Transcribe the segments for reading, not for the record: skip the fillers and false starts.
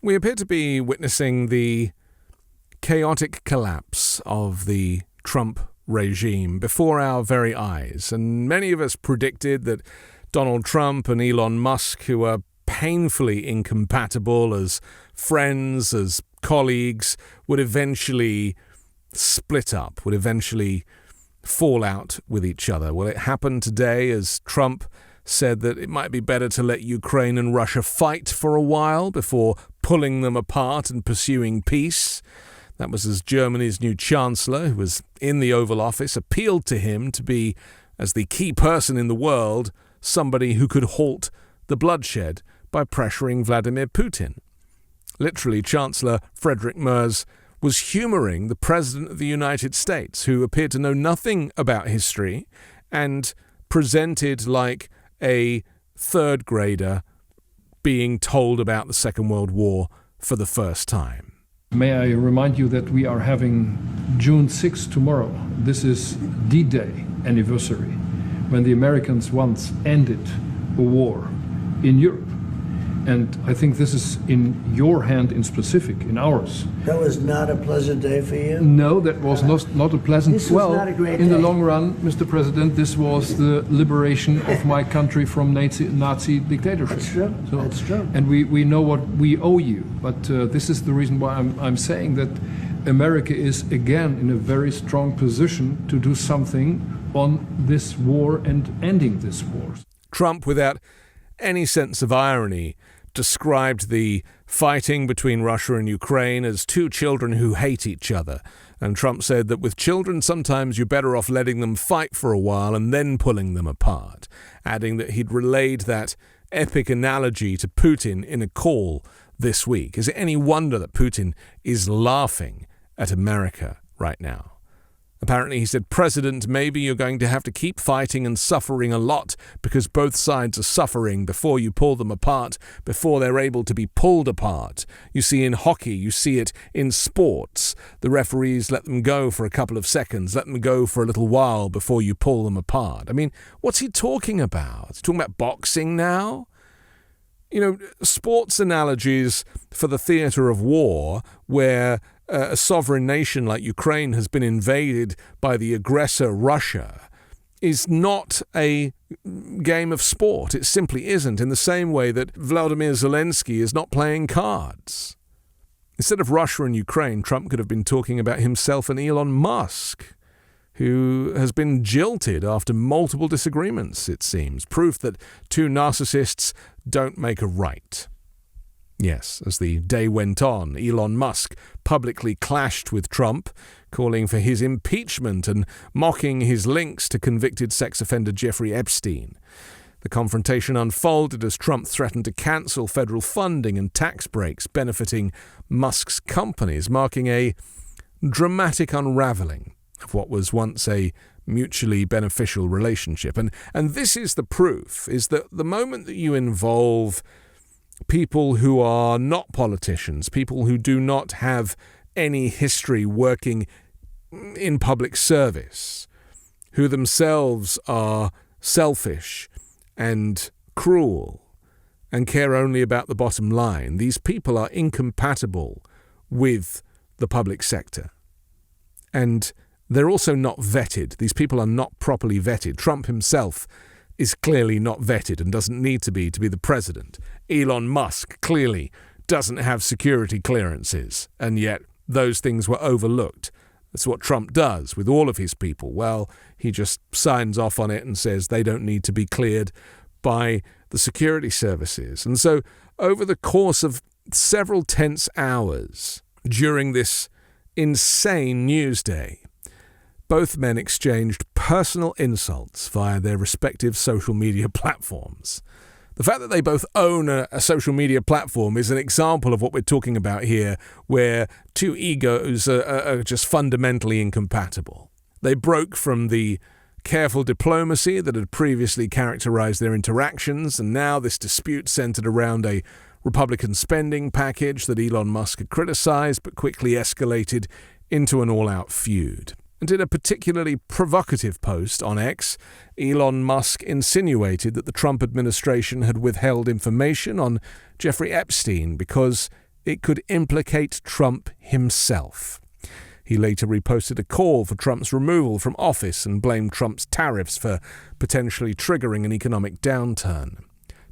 We appear to be witnessing the chaotic collapse of the Trump regime before our very eyes, and many of us predicted that Donald Trump and Elon Musk, who are painfully incompatible as friends, as colleagues, would eventually split up, would eventually fall out with each other. Well, it happened today as Trump said that it might be better to let Ukraine and Russia fight for a while before pulling them apart and pursuing peace. That was as Germany's new chancellor, who was in the Oval Office, appealed to him to be, as the key person in the world, somebody who could halt the bloodshed by pressuring Vladimir Putin. Literally, Chancellor Friedrich Merz was humouring the President of the United States, who appeared to know nothing about history and presented like a third grader being told about the Second World War for the first time. May I remind you that we are having June 6th tomorrow. This is D-Day anniversary, when the Americans once ended a war in Europe. And I think this is in your hand in specific, in ours. That was not a pleasant day for you? No, that was not a pleasant... This was not a great day. In the long run, Mr. President, this was the liberation of my country from Nazi dictatorship. That's true. That's true. And we know what we owe you. But this is the reason why I'm saying that America is again in a very strong position to do something on this war and ending this war. Trump, without any sense of irony, described the fighting between Russia and Ukraine as two children who hate each other. And Trump said that with children, sometimes you're better off letting them fight for a while and then pulling them apart, adding that he'd relayed that epic analogy to Putin in a call this week. Is it any wonder that Putin is laughing at America right now? Apparently, he said, President, maybe you're going to have to keep fighting and suffering a lot because both sides are suffering before you pull them apart, before they're able to be pulled apart. You see in hockey, you see it in sports. The referees let them go for a couple of seconds, let them go for a little while before you pull them apart. I mean, what's he talking about? Is he talking about boxing now? You know, sports analogies for the theatre of war where a sovereign nation like Ukraine has been invaded by the aggressor Russia is not a game of sport. It simply isn't, in the same way that Vladimir Zelensky is not playing cards. Instead of Russia and Ukraine, Trump could have been talking about himself and Elon Musk, who has been jilted after multiple disagreements, it seems. Proof that two narcissists don't make a right. Yes, as the day went on, Elon Musk publicly clashed with Trump, calling for his impeachment and mocking his links to convicted sex offender Jeffrey Epstein. The confrontation unfolded as Trump threatened to cancel federal funding and tax breaks benefiting Musk's companies, marking a dramatic unraveling of what was once a mutually beneficial relationship. And this is the proof, is that the moment that you involve people who are not politicians, people who do not have any history working in public service, who themselves are selfish and cruel and care only about the bottom line, these people are incompatible with the public sector. And they're also not vetted. These people are not properly vetted. Trump himself is clearly not vetted and doesn't need to be the president. Elon Musk clearly doesn't have security clearances, and yet those things were overlooked. That's what Trump does with all of his people. Well, he just signs off on it and says they don't need to be cleared by the security services. And so over the course of several tense hours during this insane news day, both men exchanged personal insults via their respective social media platforms. The fact that they both own a social media platform is an example of what we're talking about here, where two egos are just fundamentally incompatible. They broke from the careful diplomacy that had previously characterized their interactions, and now this dispute centered around a Republican spending package that Elon Musk had criticized but quickly escalated into an all-out feud. And in a particularly provocative post on X, Elon Musk insinuated that the Trump administration had withheld information on Jeffrey Epstein because it could implicate Trump himself. He later reposted a call for Trump's removal from office and blamed Trump's tariffs for potentially triggering an economic downturn.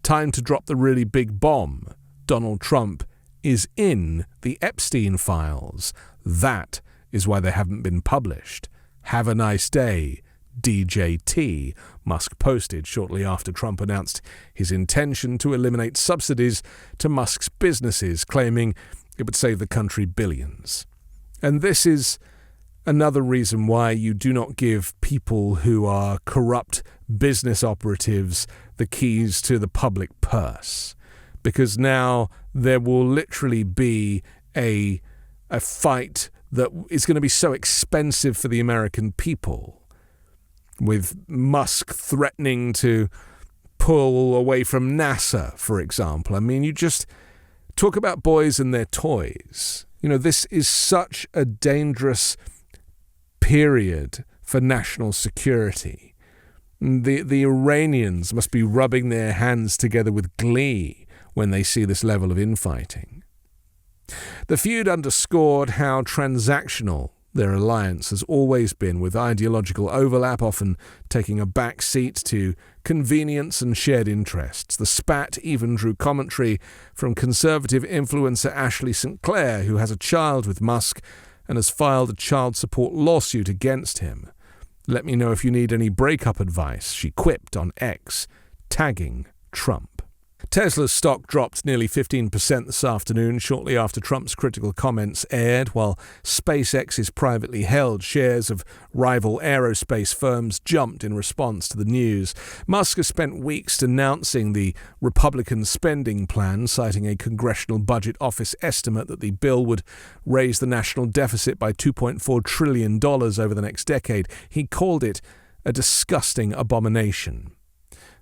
Time to drop the really big bomb. Donald Trump is in the Epstein files. That is why they haven't been published. Have a nice day, DJT, Musk posted shortly after Trump announced his intention to eliminate subsidies to Musk's businesses, claiming it would save the country billions. And this is another reason why you do not give people who are corrupt business operatives the keys to the public purse. Because now there will literally be a fight that is going to be so expensive for the American people, with Musk threatening to pull away from NASA, for example. I mean, you just talk about boys and their toys. You know, this is such a dangerous period for national security. The Iranians must be rubbing their hands together with glee when they see this level of infighting. The feud underscored how transactional their alliance has always been, with ideological overlap often taking a back seat to convenience and shared interests. The spat even drew commentary from conservative influencer Ashley St. Clair, who has a child with Musk and has filed a child support lawsuit against him. Let me know if you need any breakup advice, she quipped on X, tagging Trump. Tesla's stock dropped nearly 15% this afternoon, shortly after Trump's critical comments aired, while SpaceX's privately held shares of rival aerospace firms jumped in response to the news. Musk has spent weeks denouncing the Republican spending plan, citing a Congressional Budget Office estimate that the bill would raise the national deficit by $2.4 trillion over the next decade. He called it a disgusting abomination.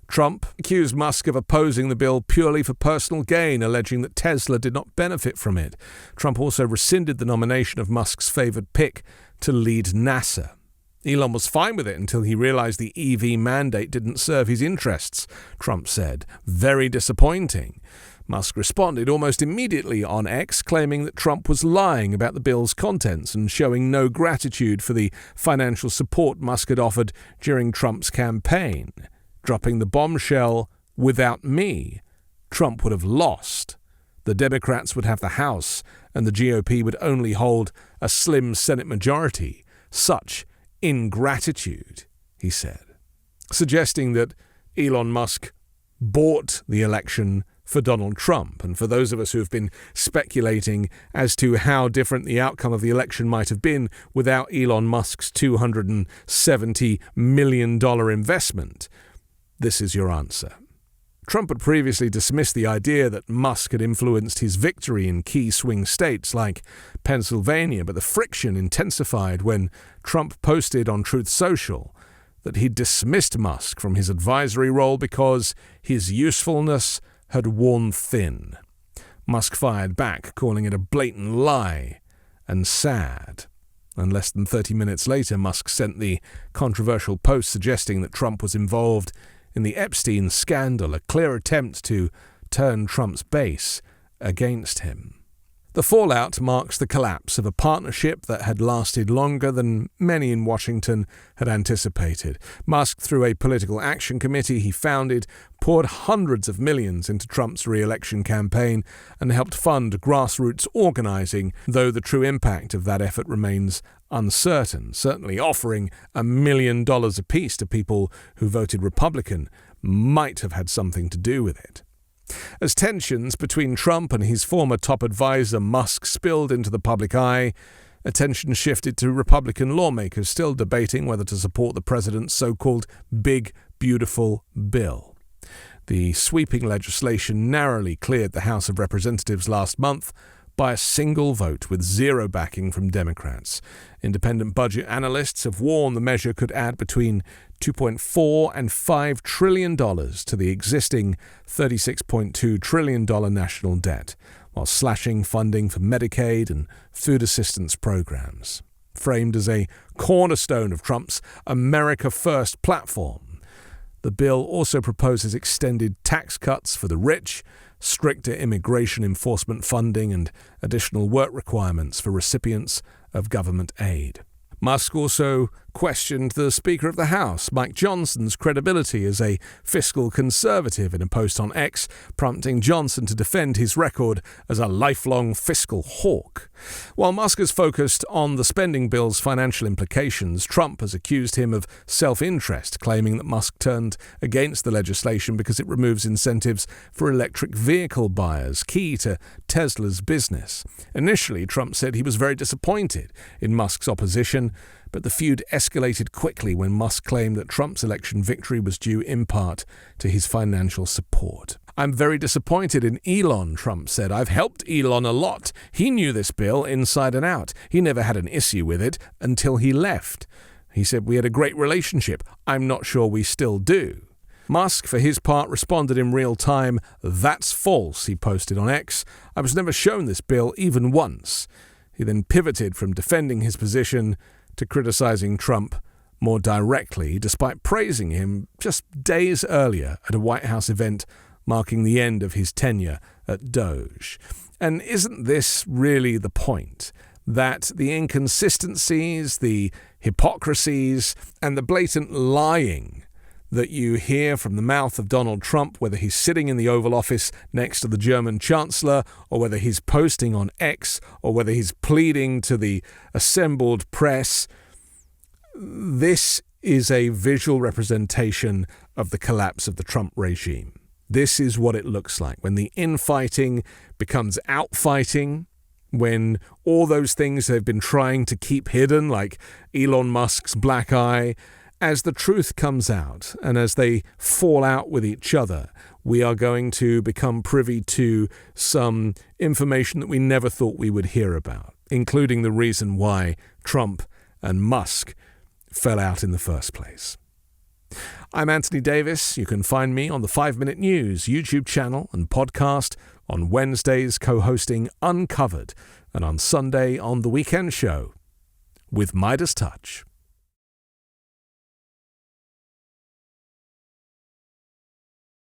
Trump accused Musk of opposing the bill purely for personal gain, alleging that Tesla did not benefit from it. Trump also rescinded the nomination of Musk's favored pick to lead NASA. Elon was fine with it until he realized the EV mandate didn't serve his interests, Trump said. Very disappointing. Musk responded almost immediately on X, claiming that Trump was lying about the bill's contents and showing no gratitude for the financial support Musk had offered during Trump's campaign. Dropping the bombshell, without me, Trump would have lost. The Democrats would have the House, and the GOP would only hold a slim Senate majority. Such ingratitude, he said, suggesting that Elon Musk bought the election for Donald Trump. And for those of us who have been speculating as to how different the outcome of the election might have been without Elon Musk's $270 million investment, this is your answer. Trump had previously dismissed the idea that Musk had influenced his victory in key swing states like Pennsylvania, but the friction intensified when Trump posted on Truth Social that he'd dismissed Musk from his advisory role because his usefulness had worn thin. Musk fired back, calling it a blatant lie and sad. And less than 30 minutes later, Musk sent the controversial post suggesting that Trump was involved in the Epstein scandal, a clear attempt to turn Trump's base against him. The fallout marks the collapse of a partnership that had lasted longer than many in Washington had anticipated. Musk, through a political action committee he founded, poured hundreds of millions into Trump's re-election campaign and helped fund grassroots organizing, though the true impact of that effort remains uncertain. Certainly offering $1 million apiece to people who voted Republican might have had something to do with it. As tensions between Trump and his former top advisor Musk spilled into the public eye, attention shifted to Republican lawmakers still debating whether to support the president's so-called Big Beautiful Bill. The sweeping legislation narrowly cleared the House of Representatives last month by a single vote with zero backing from Democrats. Independent budget analysts have warned the measure could add between $2.4 and $5 trillion to the existing $36.2 trillion national debt, while slashing funding for Medicaid and food assistance programs. Framed as a cornerstone of Trump's America First platform, the bill also proposes extended tax cuts for the rich, stricter immigration enforcement funding and additional work requirements for recipients of government aid. Musk also questioned the Speaker of the House, Mike Johnson's credibility as a fiscal conservative in a post on X, prompting Johnson to defend his record as a lifelong fiscal hawk. While Musk has focused on the spending bill's financial implications, Trump has accused him of self-interest, claiming that Musk turned against the legislation because it removes incentives for electric vehicle buyers, key to Tesla's business. Initially, Trump said he was very disappointed in Musk's opposition, but the feud escalated quickly when Musk claimed that Trump's election victory was due in part to his financial support. "I'm very disappointed in Elon," Trump said. "I've helped Elon a lot. He knew this bill inside and out. He never had an issue with it until he left. He said we had a great relationship. I'm not sure we still do." Musk, for his part, responded in real time. "That's false," he posted on X. "I was never shown this bill even once." He then pivoted from defending his position to criticizing Trump more directly, despite praising him just days earlier at a White House event marking the end of his tenure at Doge. And isn't this really the point? That the inconsistencies, the hypocrisies, and the blatant lying that you hear from the mouth of Donald Trump, whether he's sitting in the Oval Office next to the German Chancellor, or whether he's posting on X, or whether he's pleading to the assembled press, this is a visual representation of the collapse of the Trump regime. This is what it looks like when the infighting becomes outfighting, when all those things they've been trying to keep hidden, like Elon Musk's black eye, as the truth comes out and as they fall out with each other, we are going to become privy to some information that we never thought we would hear about, including the reason why Trump and Musk fell out in the first place. I'm Anthony Davis. You can find me on the 5 Minute News YouTube channel and podcast, on Wednesdays co-hosting Uncovered, and on Sunday on The Weekend Show with Midas Touch.